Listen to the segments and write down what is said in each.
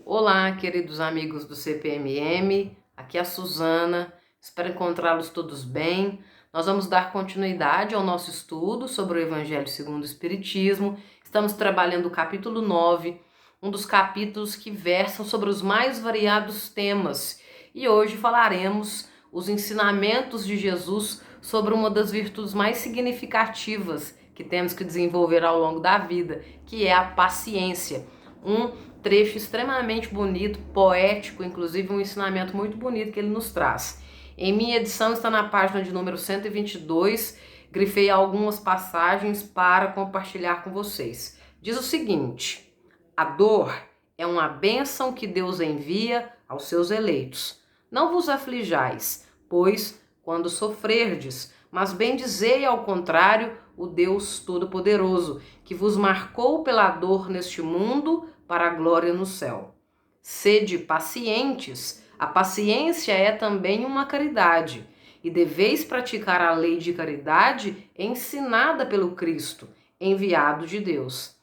Olá, queridos amigos do CPMM, aqui é a Suzana, espero encontrá-los todos bem. Nós vamos dar continuidade ao nosso estudo sobre o Evangelho segundo o Espiritismo. Estamos trabalhando o capítulo 9, um dos capítulos que versam sobre os mais variados temas. E hoje falaremos os ensinamentos de Jesus sobre uma das virtudes mais significativas que temos que desenvolver ao longo da vida, que é a paciência. Trecho extremamente bonito, poético, inclusive um ensinamento muito bonito que ele nos traz. Em minha edição está na página de número 122, grifei algumas passagens para compartilhar com vocês. Diz o seguinte: a dor é uma bênção que Deus envia aos seus eleitos. Não vos aflijais, pois, quando sofrerdes, mas bendizei ao contrário o Deus Todo-Poderoso, que vos marcou pela dor neste mundo para a glória no céu. Sede pacientes, a paciência é também uma caridade, e deveis praticar a lei de caridade ensinada pelo Cristo, enviado de Deus.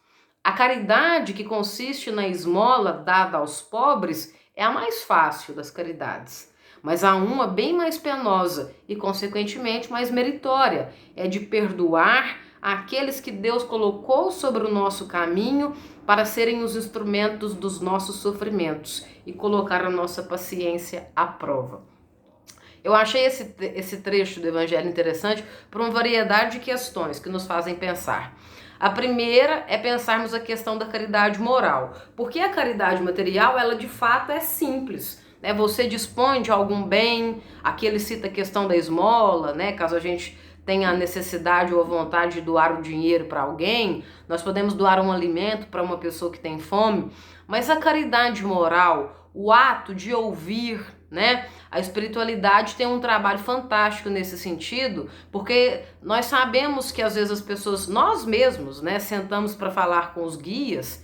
A caridade, que consiste na esmola dada aos pobres, é a mais fácil das caridades. Mas há uma bem mais penosa e, consequentemente, mais meritória, é de perdoar aqueles que Deus colocou sobre o nosso caminho para serem os instrumentos dos nossos sofrimentos e colocar a nossa paciência à prova. Eu achei esse trecho do Evangelho interessante por uma variedade de questões que nos fazem pensar. A primeira é pensarmos a questão da caridade moral, porque a caridade material, ela de fato é simples, né? Você dispõe de algum bem, aqui ele cita a questão da esmola, né? Caso a gente tenha a necessidade ou a vontade de doar o dinheiro para alguém, nós podemos doar um alimento para uma pessoa que tem fome, mas a caridade moral, o ato de ouvir, né? A espiritualidade tem um trabalho fantástico nesse sentido, porque nós sabemos que às vezes as pessoas, nós mesmos, né, sentamos para falar com os guias,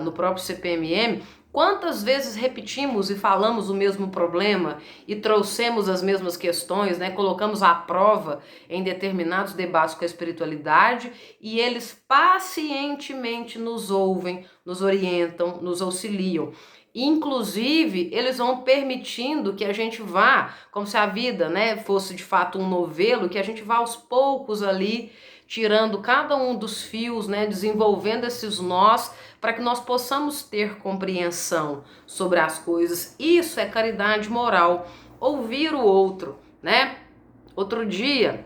no próprio CPMM, quantas vezes repetimos e falamos o mesmo problema e trouxemos as mesmas questões, né? Colocamos à prova em determinados debates com a espiritualidade e eles pacientemente nos ouvem, nos orientam, nos auxiliam. Inclusive, eles vão permitindo que a gente vá, como se a vida, né, fosse de fato um novelo, que a gente vá aos poucos ali, tirando cada um dos fios, né, desenvolvendo esses nós, para que nós possamos ter compreensão sobre as coisas. Isso é caridade moral, ouvir o outro, né? Outro dia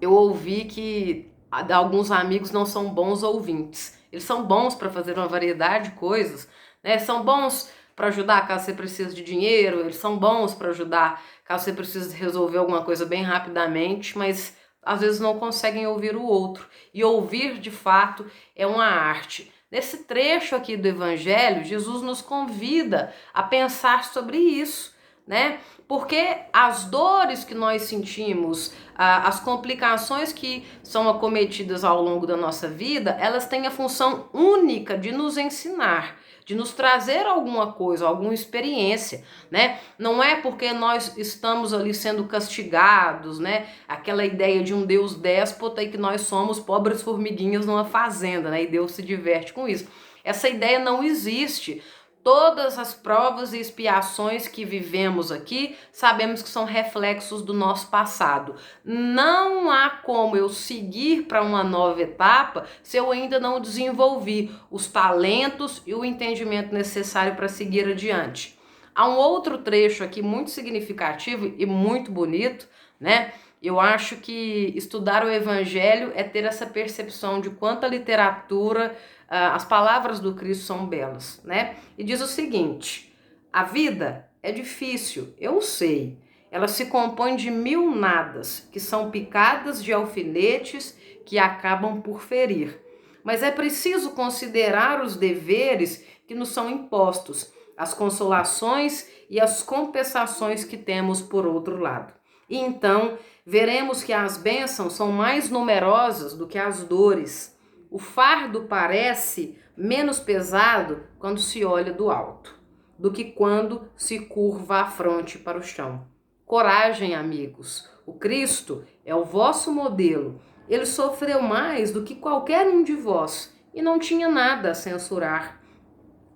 eu ouvi que alguns amigos não são bons ouvintes. Eles são bons para fazer uma variedade de coisas, né? São bons para ajudar caso você precise de dinheiro, eles são bons para ajudar caso você precise resolver alguma coisa bem rapidamente, mas às vezes não conseguem ouvir o outro. E ouvir, de fato, é uma arte. Nesse trecho aqui do Evangelho, Jesus nos convida a pensar sobre isso, né? Porque as dores que nós sentimos, as complicações que são acometidas ao longo da nossa vida, elas têm a função única de nos ensinar, de nos trazer alguma coisa, alguma experiência, né? Não é porque nós estamos ali sendo castigados, né? Aquela ideia de um Deus déspota e que nós somos pobres formiguinhas numa fazenda, né? E Deus se diverte com isso. Essa ideia não existe. Todas as provas e expiações que vivemos aqui, sabemos que são reflexos do nosso passado. Não há como eu seguir para uma nova etapa se eu ainda não desenvolvi os talentos e o entendimento necessário para seguir adiante. Há um outro trecho aqui muito significativo e muito bonito, né? Eu acho que estudar o Evangelho é ter essa percepção de quanta literatura, as palavras do Cristo são belas, né? E diz o seguinte: a vida é difícil, eu sei. Ela se compõe de mil nadas, que são picadas de alfinetes que acabam por ferir. Mas é preciso considerar os deveres que nos são impostos, as consolações e as compensações que temos por outro lado. E então veremos que as bênçãos são mais numerosas do que as dores. O fardo parece menos pesado quando se olha do alto, do que quando se curva a fronte para o chão. Coragem, amigos. O Cristo é o vosso modelo. Ele sofreu mais do que qualquer um de vós e não tinha nada a censurar.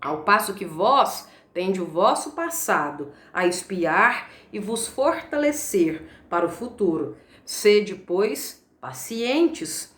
Ao passo que vós tende o vosso passado a espiar e vos fortalecer para o futuro. Sede, pois, pacientes,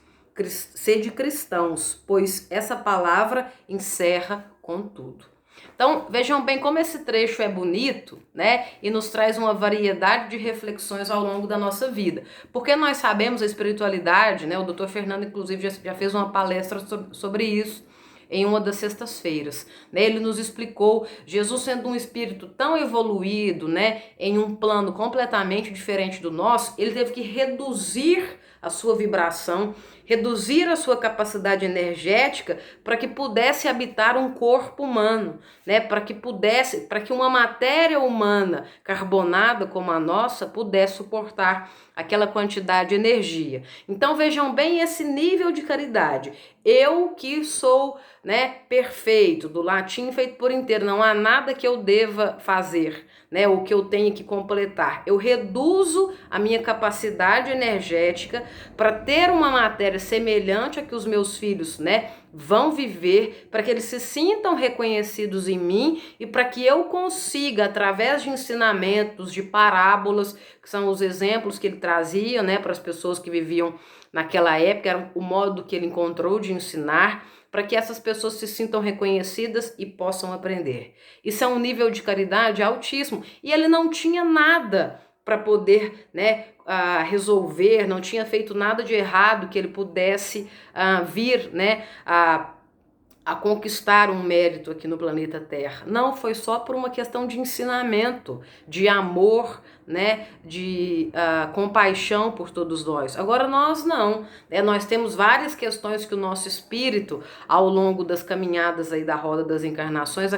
sede cristãos, pois essa palavra encerra com tudo. Então, vejam bem como esse trecho é bonito, né? E nos traz uma variedade de reflexões ao longo da nossa vida. Porque nós sabemos a espiritualidade, né? O Dr. Fernando, inclusive, já fez uma palestra sobre isso em uma das sextas-feiras, né? Ele nos explicou, Jesus sendo um espírito tão evoluído, né, em um plano completamente diferente do nosso, ele teve que reduzir a sua vibração, reduzir a sua capacidade energética para que pudesse habitar um corpo humano, né? Para que uma matéria humana carbonada como a nossa pudesse suportar aquela quantidade de energia. Então vejam bem esse nível de caridade. Eu que sou, né, perfeito, do latim feito por inteiro, não há nada que eu deva fazer, né, ou que eu tenha que completar. Eu reduzo a minha capacidade energética para ter uma matéria semelhante a que os meus filhos, né, vão viver, para que eles se sintam reconhecidos em mim e para que eu consiga, através de ensinamentos, de parábolas, que são os exemplos que ele trazia, né, para as pessoas que viviam naquela época, era o modo que ele encontrou de ensinar, para que essas pessoas se sintam reconhecidas e possam aprender. Isso é um nível de caridade altíssimo. E ele não tinha nada para poder, né, resolver, não tinha feito nada de errado que ele pudesse vir, né, a conquistar um mérito aqui no planeta Terra. Não, foi só por uma questão de ensinamento, de amor, né, de compaixão por todos nós. Agora nós não, né, nós temos várias questões que o nosso espírito, ao longo das caminhadas aí da roda das encarnações,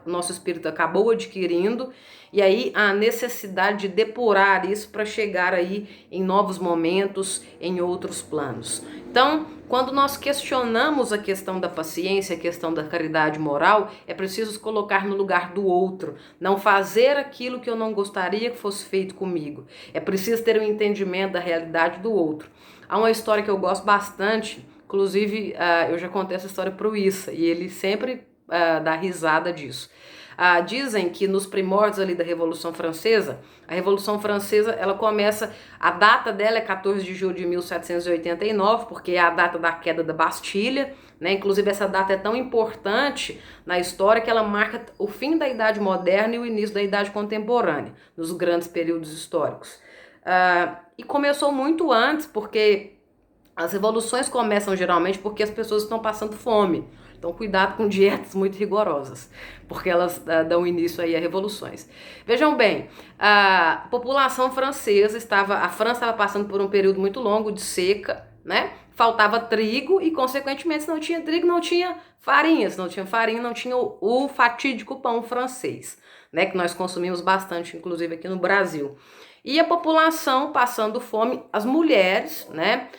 nosso espírito acabou adquirindo, e aí a necessidade de depurar isso para chegar aí em novos momentos, em outros planos. Então, quando nós questionamos a questão da paciência, a questão da caridade moral, é preciso colocar no lugar do outro, não fazer aquilo que eu não gostaria que fosse feito comigo. É preciso ter um entendimento da realidade do outro. Há uma história que eu gosto bastante, inclusive eu já contei essa história para o Issa, e ele sempre dá risada disso. Dizem que nos primórdios ali da Revolução Francesa, a Revolução Francesa, ela começa, a data dela é 14 de julho de 1789, porque é a data da queda da Bastilha, né? Inclusive essa data é tão importante na história que ela marca o fim da Idade Moderna e o início da Idade Contemporânea, nos grandes períodos históricos. E começou muito antes, porque as revoluções começam geralmente porque as pessoas estão passando fome. Então, cuidado com dietas muito rigorosas, porque elas dão início aí a revoluções. Vejam bem, a população francesa a França estava passando por um período muito longo de seca, né? Faltava trigo e, consequentemente, se não tinha trigo, não tinha farinha. Se não tinha farinha, não tinha o fatídico pão francês, né? Que nós consumimos bastante, inclusive aqui no Brasil. E a população passando fome, as mulheres, né?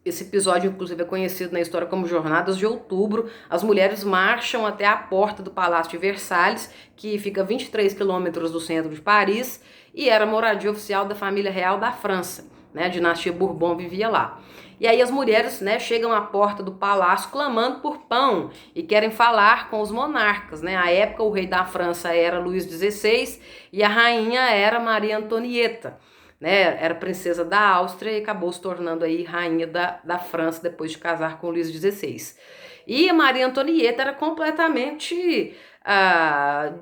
Esse episódio, inclusive, é conhecido na história como Jornadas de Outubro. As mulheres marcham até a porta do Palácio de Versalhes, que fica a 23 quilômetros do centro de Paris, e era a moradia oficial da família real da França, né? A dinastia Bourbon vivia lá. E aí as mulheres, né, chegam à porta do palácio clamando por pão e querem falar com os monarcas, né? À época, o rei da França era Luís XVI e a rainha era Maria Antonieta, né, era princesa da Áustria e acabou se tornando aí rainha da França depois de casar com Luís XVI. E a Maria Antonieta era completamente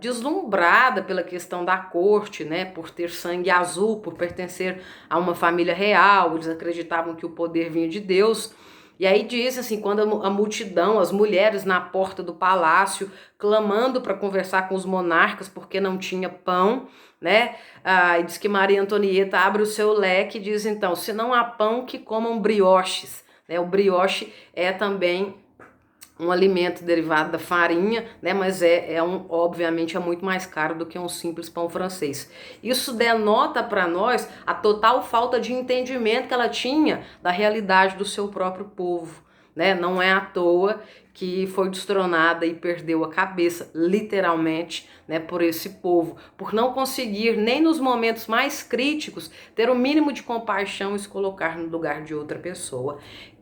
deslumbrada pela questão da corte, né, por ter sangue azul, por pertencer a uma família real. Eles acreditavam que o poder vinha de Deus. E aí diz assim, quando a multidão, as mulheres na porta do palácio, clamando para conversar com os monarcas porque não tinha pão, né? E diz que Maria Antonieta abre o seu leque e diz então, se não há pão, que comam brioches, né? O brioche é também um alimento derivado da farinha, né? Mas obviamente é muito mais caro do que um simples pão francês. Isso denota para nós a total falta de entendimento que ela tinha da realidade do seu próprio povo, né? Não é à toa que foi destronada e perdeu a cabeça, literalmente, né, por esse povo, por não conseguir, nem nos momentos mais críticos, ter o mínimo de compaixão e se colocar no lugar de outra pessoa.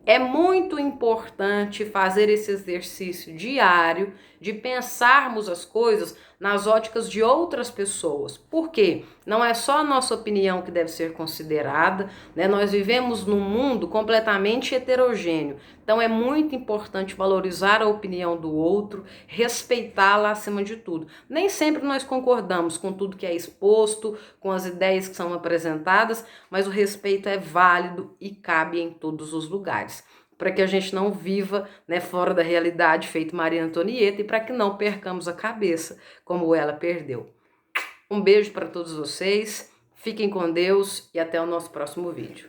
É muito importante fazer esse exercício diário de pensarmos as coisas nas óticas de outras pessoas. Por quê? Não é só a nossa opinião que deve ser considerada, né? Nós vivemos num mundo completamente heterogêneo. Então é muito importante valorizar a opinião do outro, respeitá-la acima de tudo. Nem sempre nós concordamos com tudo que é exposto, com as ideias que são apresentadas, mas o respeito é válido e cabe em todos os lugares, para que a gente não viva, né, fora da realidade, feito Maria Antonieta, e para que não percamos a cabeça, como ela perdeu. Um beijo para todos vocês, fiquem com Deus e até o nosso próximo vídeo.